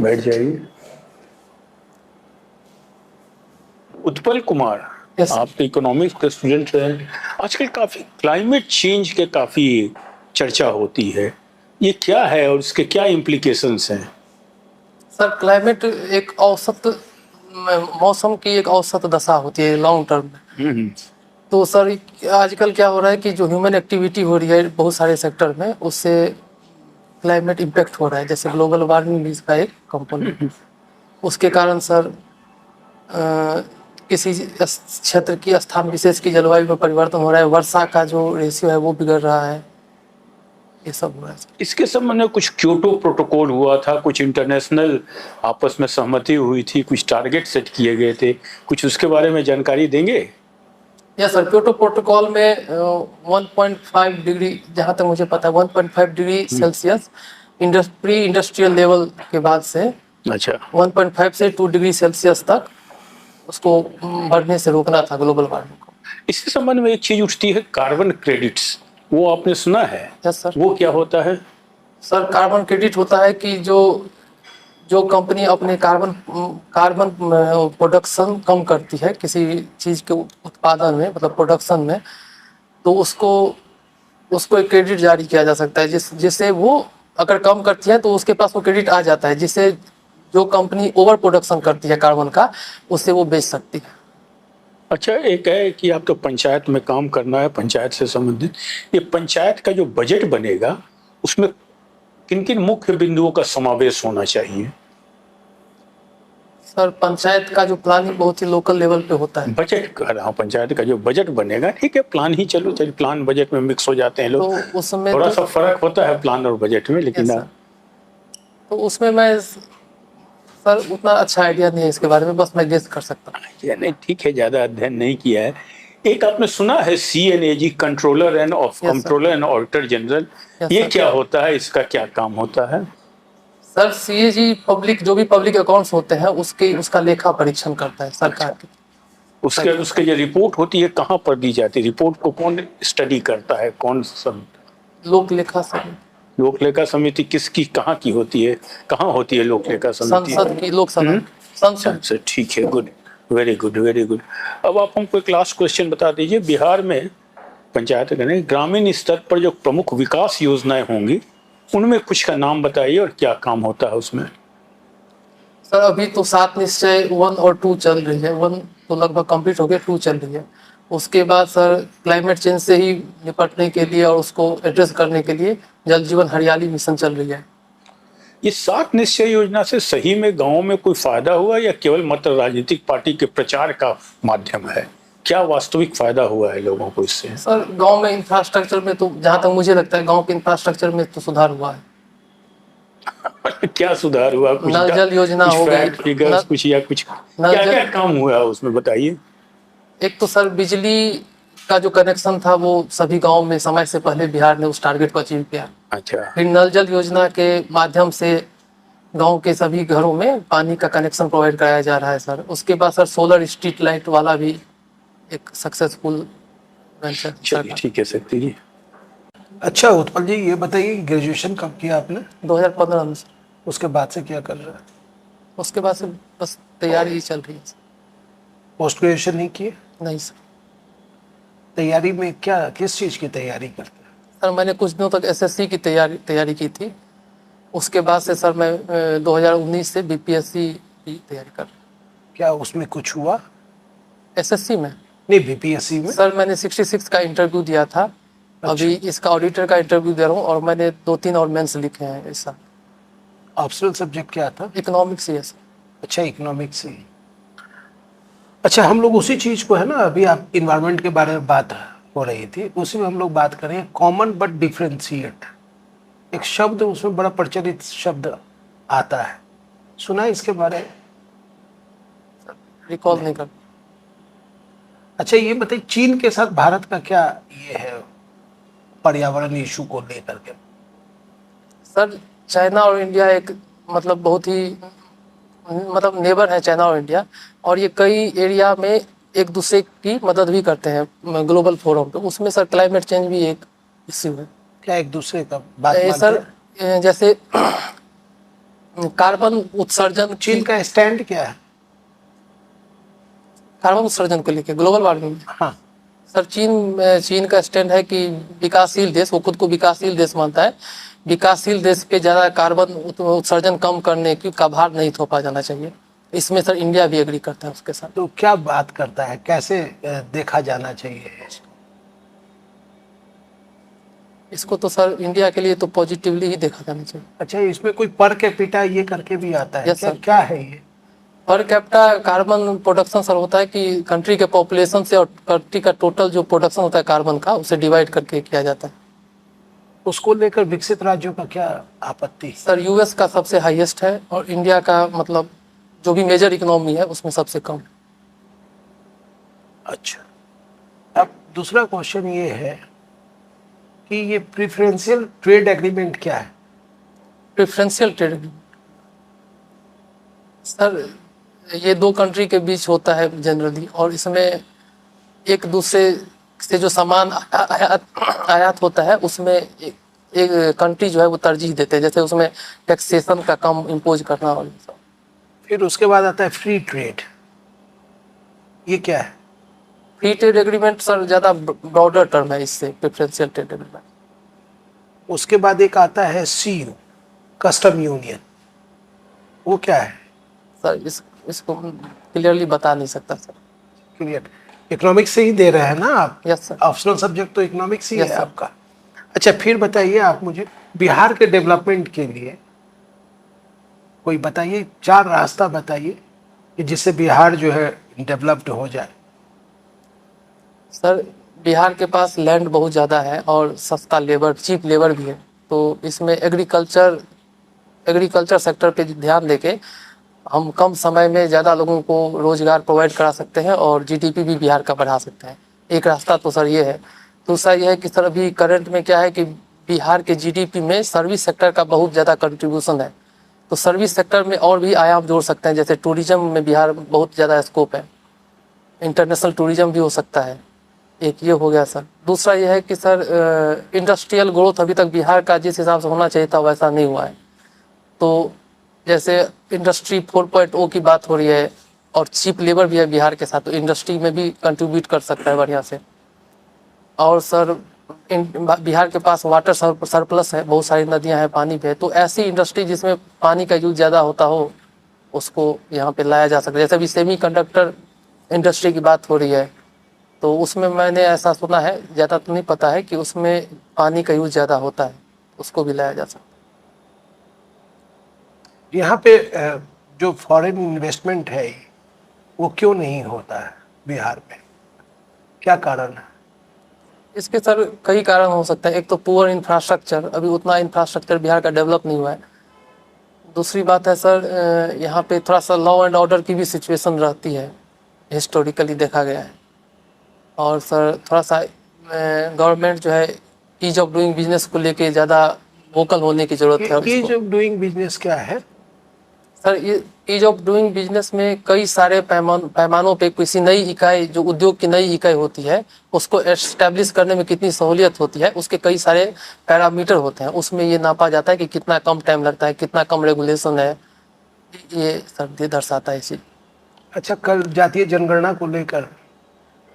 बैठ जाइए। उत्पल कुमार, Yes. आप इकोनॉमिक्स के स्टूडेंट हैं। आजकल काफी क्लाइमेट चेंज के काफी चर्चा होती है, ये क्या है और इसके क्या इम्प्लीकेशंस हैं? सर क्लाइमेट एक औसत मौसम की एक औसत दशा होती है लॉन्ग टर्म में। तो सर आजकल क्या हो रहा है कि जो ह्यूमन एक्टिविटी हो रही है बहुत सारे सेक्टर में, उससे क्लाइमेट इम्पेक्ट हो रहा है। जैसे ग्लोबल वार्मिंग भी इसका एक कंपोनेंट। उसके कारण सर किसी क्षेत्र की स्थान विशेष की जलवायु में परिवर्तन हो रहा है। वर्षा का जो रेशियो है वो बिगड़ रहा है। ये सब हो रहा है सर। इसके संबंध में कुछ क्योटो प्रोटोकॉल हुआ था, कुछ इंटरनेशनल आपस में सहमति हुई थी, कुछ टारगेट सेट किए गए थे, कुछ उसके बारे में जानकारी देंगे? यस सर, क्योटो प्रोटोकॉल में 1.5 डिग्री, जहाँ तक मुझे पता है 1.5 degree Celsius pre industrial level के बाद से अच्छा, 1.5 से 2 डिग्री सेल्सियस तक उसको बढ़ने से रोकना था ग्लोबल वार्मिंग को। इसके संबंध में एक चीज उठती है, कार्बन क्रेडिट्स, वो आपने सुना है? Yes sir. वो क्या होता है? सर कार्बन क्रेडिट होता है कि जो जो कंपनी अपने कार्बन प्रोडक्शन कम करती है किसी चीज़ के उत्पादन में, मतलब प्रोडक्शन में, तो उसको एक क्रेडिट जारी किया जा सकता है जिससे वो अगर कम करती है तो उसके पास वो क्रेडिट आ जाता है, जिससे जो कंपनी ओवर प्रोडक्शन करती है कार्बन का उससे वो बेच सकती है। अच्छा, एक है कि आपको पंचायत में काम करना है, पंचायत से संबंधित, ये पंचायत का जो बजट बनेगा उसमें किन किन मुख्य बिंदुओं का समावेश होना चाहिए? सर पंचायत का जो प्लानिंग बहुत ही लोकल लेवल पे होता है। बजट कर रहा हूँ, पंचायत का जो बजट बनेगा, ठीक है, प्लान ही चलो प्लान बजट में मिक्स हो जाते हैं लोग, तो उसमें थोड़ा सा फर्क होता है प्लान और बजट में, लेकिन तो उसमें मैं सर उतना अच्छा आइडिया नहीं है इसके बारे में, बस मैं गेस कर सकता हूँ। नहीं, ठीक है, ज्यादा अध्ययन नहीं किया है। एक आपने सुना है CNAG, controller and auditor general, ये क्या होता है, इसका क्या काम होता है? सर CAG पब्लिक, जो भी पब्लिक अकाउंट्स होते हैं उसका लेखा परीक्षण करता है सरकार की। उसके जो रिपोर्ट होती है कहाँ पर दी जाती है? रिपोर्ट को कौन स्टडी करता है? कौन सब? लोक लेखा समिति। लोक लेखा समिति किसकी, कहाँ की होती है, कहाँ होती है लोक लेखा समिति? संसद की, लोकसभा संसद। ठीक है, good, very good, very good. अब आप हमको एक लास्ट क्वेश्चन बता दीजिए, बिहार में पंचायत ग्रामीण स्तर पर जो प्रमुख विकास योजनाएं होंगी उनमें कुछ का नाम बताइए और क्या काम होता है उसमें? सर अभी तो 7 निश्चय 1 और 2 चल रही है। 1 तो लगभग कंप्लीट हो गया, 2 चल रही है। उसके बाद सर क्लाइमेट चेंज से ही निपटने के लिए और उसको एड्रेस करने के लिए जल जीवन हरियाली मिशन चल रही है। ये 7 निश्चय योजना से सही में गाँव में कोई फायदा हुआ या केवल मात्र राजनीतिक पार्टी के प्रचार का माध्यम है? क्या वास्तविक फायदा हुआ है लोगों को इससे? सर गांव में इंफ्रास्ट्रक्चर में तो, जहाँ तक मुझे लगता है, गांव के इंफ्रास्ट्रक्चर में तो सुधार हुआ है। क्या सुधार हुआ? कुछ नल जल योजना हो गई, कुछ या कुछ क्या क्या काम हुआ उसमें बताइए। एक तो सर बिजली का जो कनेक्शन था वो सभी गांव में समय से पहले बिहार ने उस टारगेट को अचीव किया। अच्छा, फिर नल जल योजना के माध्यम से गांव के सभी घरों में पानी का कनेक्शन प्रोवाइड कराया जा रहा है सर। उसके बाद सर सोलर स्ट्रीट लाइट वाला भी एक सक्सेसफुल वेंचर। चलिए ठीक है शक्ति जी। अच्छा उत्पल जी, ये बताइए ग्रेजुएशन कब किया आपने? 2015 में सर। उसके बाद से क्या कर रहे हैं? उसके बाद से बस तैयारी ही चल रही है सर। पोस्ट ग्रेजुएशन नहीं किए? नहीं सर। तैयारी में क्या, किस चीज़ की तैयारी करते हैं? सर मैंने कुछ दिनों तक SSC की तैयारी की थी। उसके बाद से सर मैं 2019 से BPSC की तैयारी कर रहा हूँ। क्या उसमें कुछ हुआ? SSC में नहीं, BPSC में। सर मैंने 66 का इंटरव्यू दिया था। अच्छा। अभी इसका ऑडिटर का इंटरव्यू दे रहा हूँ और मैंने 2-3 और मेंस लिखे हैं ऐसा। ऑप्शनल सब्जेक्ट क्या था? इकोनॉमिक्स ही है सर। अच्छा, इकोनॉमिक्स ही। अच्छा, हम लोग उसी चीज़ को, है ना, अभी आप इन्वायरमेंट के बारे में बात हो रही थी, उसी में हम लोग बात करें कॉमन बट डिफ्रेंशिएट। एक शब्द उसमें बड़ा प्रचलित शब्द आता है, सुना है इसके बारे में? रिकॉल नहीं कर। अच्छा ये बताइए, चीन के साथ भारत का क्या ये है पर्यावरण इशू को लेकर के? सर चाइना और इंडिया एक मतलब बहुत ही मतलब नेबर है चाइना और इंडिया, और ये कई एरिया में एक दूसरे की मदद भी करते हैं ग्लोबल फोरम पे। उसमें सर क्लाइमेट चेंज भी एक इश्यू है। क्या एक दूसरे का बात सर जैसे कार्बन उत्सर्जन चीन का स्टैंड क्या है? कार्बन उत्सर्जन को लेकर ग्लोबल वार्मिंग में हाँ, सर चीन का स्टैंड है कि विकासशील देश, वो खुद को विकासशील देश मानता है, विकासशील देश पे ज़्यादा कार्बन उत्सर्जन कम करने का भार नहीं थोपा जाना चाहिए। इसमें सर इंडिया भी एग्री करता है उसके साथ। तो क्या बात करता है, कैसे देखा जाना चाहिए इसको? इसको तो सर इंडिया के लिए तो पॉजिटिवली ही देखा जाना चाहिए। अच्छा, इसमें कोई पर कैपिटा ये करके भी आता है Yes, क्या? sir. क्या है ये? Per capita carbon production sir होता है कि कंट्री के पॉपुलेशन से और कंट्री का टोटल जो प्रोडक्शन होता है कार्बन का, उसे डिवाइड करके किया जाता है। उसको लेकर विकसित राज्यों का क्या आपत्ति? सर यूएस का सबसे हाईएस्ट है और इंडिया का मतलब जो भी मेजर इकोनॉमी है उसमें सबसे कम। अच्छा, अब दूसरा क्वेश्चन ये है कि ये प्रेफरेंशियल ट्रेड एग्रीमेंट क्या है? प्रेफरेंशियल ट्रेड एग्रीमेंट सर ये दो कंट्री के बीच होता है जनरली, और इसमें एक दूसरे से जो सामान आयात होता है उसमें एक कंट्री जो है वो तरजीह देते हैं, जैसे उसमें टैक्सेशन का कम इम्पोज करना और सब। फिर उसके बाद आता है फ्री ट्रेड, ये क्या है? फ्री ट्रेड एग्रीमेंट सर ज़्यादा ब्रॉडर टर्म है इससे, प्रेफरेंशियल ट्रेड एग्रीमेंट। उसके बाद एक आता है सीयू, कस्टम यूनियन, वो क्या है? सर इसको क्लियरली बता नहीं सकता सर। क्लियर, इकोनॉमिक्स से ही दे रहे हैं ना आप? Yes sir. ऑप्शनल सब्जेक्ट तो इकोनॉमिक्स ही Yes, है sir. आपका। अच्छा, फिर बताइए आप मुझे बिहार के डेवलपमेंट के लिए कोई बताइए, 4 रास्ता बताइए कि जिससे बिहार जो है डेवलप्ड हो जाए। सर बिहार के पास लैंड बहुत ज़्यादा है और सस्ता लेबर, चीप लेबर भी है, तो इसमें एग्रीकल्चर सेक्टर पे ध्यान देके हम कम समय में ज़्यादा लोगों को रोज़गार प्रोवाइड करा सकते हैं और जीडीपी भी बिहार का बढ़ा सकते हैं। एक रास्ता तो सर ये है। दूसरा ये है कि सर अभी करंट में क्या है कि बिहार के जीडीपी में सर्विस सेक्टर का बहुत ज़्यादा कंट्रीब्यूशन है, तो सर्विस सेक्टर में और भी आयाम जोड़ सकते हैं, जैसे टूरिज्म में बिहार बहुत ज़्यादा स्कोप है, इंटरनेशनल टूरिज्म भी हो सकता है। एक ये हो गया सर। दूसरा ये है कि सर इंडस्ट्रियल ग्रोथ अभी तक बिहार का जिस हिसाब से होना चाहिए था वैसा नहीं हुआ है, तो जैसे इंडस्ट्री 4.0 की बात हो रही है और चीप लेबर भी है बिहार के साथ, तो इंडस्ट्री में भी कंट्रीब्यूट कर सकता है बढ़िया से। और सर बिहार के पास वाटर सरप्लस है, बहुत सारी नदियां हैं, पानी भी है, तो ऐसी इंडस्ट्री जिसमें पानी का यूज ज़्यादा होता हो उसको यहाँ पे लाया जा सकता है। जैसे अभी सेमीकंडक्टर इंडस्ट्री की बात हो रही है, तो उसमें मैंने ऐसा सुना है, ज़्यादा तो नहीं पता है, कि उसमें पानी का यूज ज़्यादा होता है, उसको भी लाया जा सकता है। यहाँ पे जो फॉरेन इन्वेस्टमेंट है वो क्यों नहीं होता है बिहार में, क्या कारण है? इसके सर कई कारण हो सकते हैं। एक तो पुअर इंफ्रास्ट्रक्चर, अभी उतना इंफ्रास्ट्रक्चर बिहार का डेवलप नहीं हुआ है। दूसरी बात है सर यहाँ पे थोड़ा सा लॉ एंड ऑर्डर की भी सिचुएशन रहती है, हिस्टोरिकली देखा गया है। और सर थोड़ा सा गवर्नमेंट जो है ईज ऑफ डूइंग बिजनेस को लेके ज़्यादा वोकल होने की ज़रूरत है। ईज ऑफ डूइंग बिजनेस क्या है sir ease of doing business में कई सारे पैमानों पे किसी नई इकाई, जो उद्योग की नई इकाई होती है, उसको एस्टेब्लिश करने में कितनी सहूलियत होती है, उसके कई सारे पैरामीटर होते हैं। उसमें ये नापा जाता है कि कितना कम टाइम लगता है, कितना कम रेगुलेशन है, ये सर ये दर्शाता है इसी। अच्छा, कल जातीय जनगणना को लेकर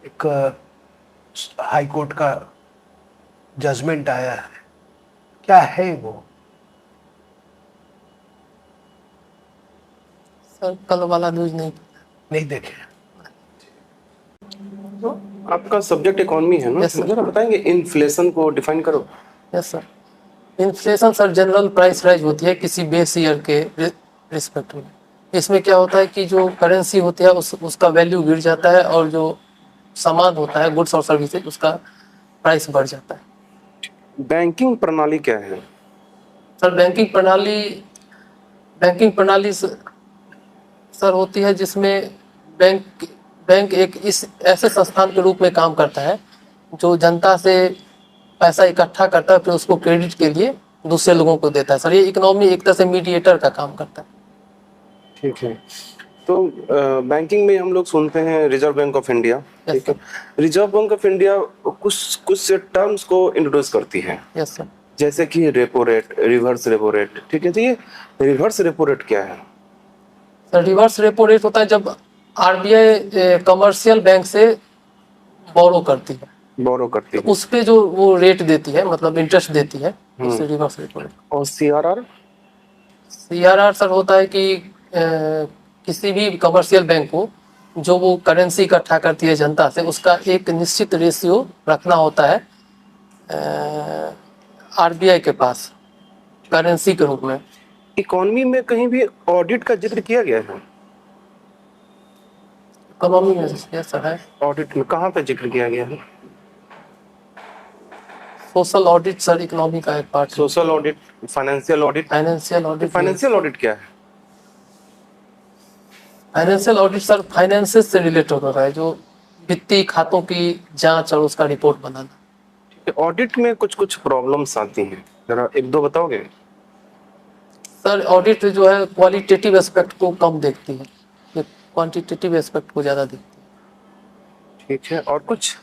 एक हाई कोर्ट का जजमेंट आया है, क्या है वो? सर कल वाला न्यूज नहीं देखे। तो आपका सब्जेक्ट इकोनॉमी है ना, Yes, sir. मुझे ना बताएंगे इन्फ्लेशन को डिफाइन करो। Yes sir. Inflation sir general price rise होती है किसी बेस ईयर के रिस्पेक्ट में। इसमें क्या होता है कि जो करेंसी होती है उसका वैल्यू गिर जाता है और जो सामान होता है, गुड्स और सर्विसेज, उसका प्राइस बढ़ जाता है। बैंकिंग प्रणाली क्या है? सर बैंकिंग प्रणाली सर होती है जिसमें बैंक एक इस ऐसे संस्थान के रूप में काम करता है जो जनता से पैसा इकट्ठा करता है, फिर उसको क्रेडिट के लिए दूसरे लोगों को देता है। सर ये इकोनॉमी एक तरह से मीडिएटर का काम करता है। ठीक है, तो बैंकिंग में हम लोग सुनते हैं रिजर्व बैंक ऑफ इंडिया, ठीक है। रिजर्व बैंक ऑफ इंडिया कुछ टर्म्स को इंट्रोड्यूस करती है। Yes sir. जैसे कि repo rate, reverse repo rate, ठीक है। तो ये रिवर्स रेपो रेट क्या है? सर रिवर्स रेपो रेट होता है जब आरबीआई कमर्शियल बैंक से बोरो करती है, बोरो करती तो है। उस पे जो वो रेट देती है, मतलब इंटरेस्ट देती है, उससे रिवर्स रेपो रेट। और सीआरआर? सीआरआर सर होता है कि किसी भी कमर्शियल बैंक को जो वो करेंसी इकट्ठा करती है जनता से, उसका एक निश्चित रेशियो रखना होता है आरबीआई के पास करेंसी के रूप में। इकोनॉमी में कहीं भी ऑडिट का जिक्र किया गया है? इकोनॉमी में यस सर है। ऑडिट में कहाँ पे जिक्र किया गया है? सोशल ऑडिट सर इकोनॉमी का एक पार्ट है। Social audit, financial audit. Financial audit, financial audit क्या है? फाइनेंशियल ऑडिट सर फाइनेंसेस से रिलेटेड होता है, जो वित्तीय खातों की जांच और उसका रिपोर्ट बनाना। ऑडिट में कुछ कुछ प्रॉब्लम्स आती हैं, जरा एक दो बताओगे? सर ऑडिट जो है क्वालिटेटिव एस्पेक्ट को कम देखती है, ये क्वांटिटेटिव एस्पेक्ट को ज़्यादा देखती ठीक है, और कुछ?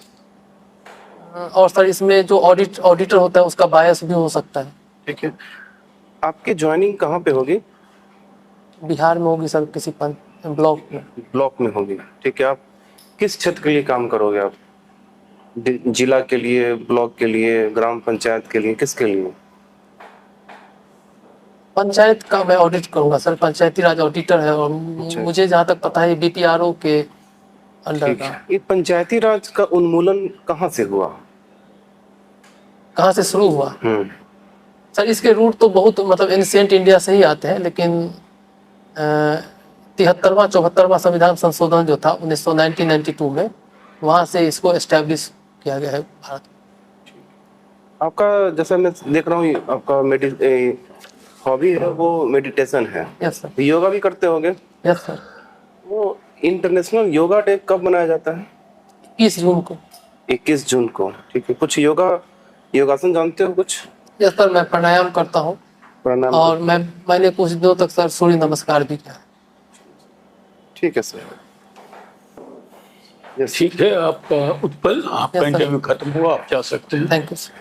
है। और सर इसमें जो ऑडिटर होता है उसका बायस भी हो सकता है। ठीक है। आपकी ज्वाइनिंग कहाँ पे होगी? बिहार में होगी सर, किसी ब्लॉक में। ब्लॉक में होगी, ठीक है। आप किस क्षेत्र के लिए काम करोगे आप? जिला के लिए, ब्लॉक के लिए, ग्राम पंचायत के लिए, किसके लिए? पंचायत का मैं ऑडिट करूंगा सर, पंचायती राज ऑडिटर है, और मुझे जहाँ तक पता है बीपीआरओ के अंडर ठीक का। है। ये पंचायती राज का उन्मूलन कहाँ से हुआ? कहाँ से शुरू हुआ? सर इसके रूट तो बहुत मतलब एंशिएंट इंडिया से ही आते हैं, लेकिन 73वां 74वां संविधान संशोधन जो था 1992 में, वहाँ से इसको एस्टेब्लिश किया गया है भारत। आपका, जैसा मैं देख रहा हूँ, आपका हॉबी है वो मेडिटेशन है। Yes sir. योगा भी करते होगे? Yes sir. वो इंटरनेशनल योगा डे कब मनाया जाता है? 21 जून को। 21 जून को, ठीक है। कुछ योगासन जानते हो कुछ? यस सर, मैं प्राणायाम करता हूँ, प्राणायाम? और मैंने कुछ दिनों तक सर सूर्य नमस्कार भी किया। ठीक है सर। ठीक है, आप उत्पल, आपका Yes, sir. इंटरव्यू खत्म हुआ, आप जा सकते हैं। Thank you sir.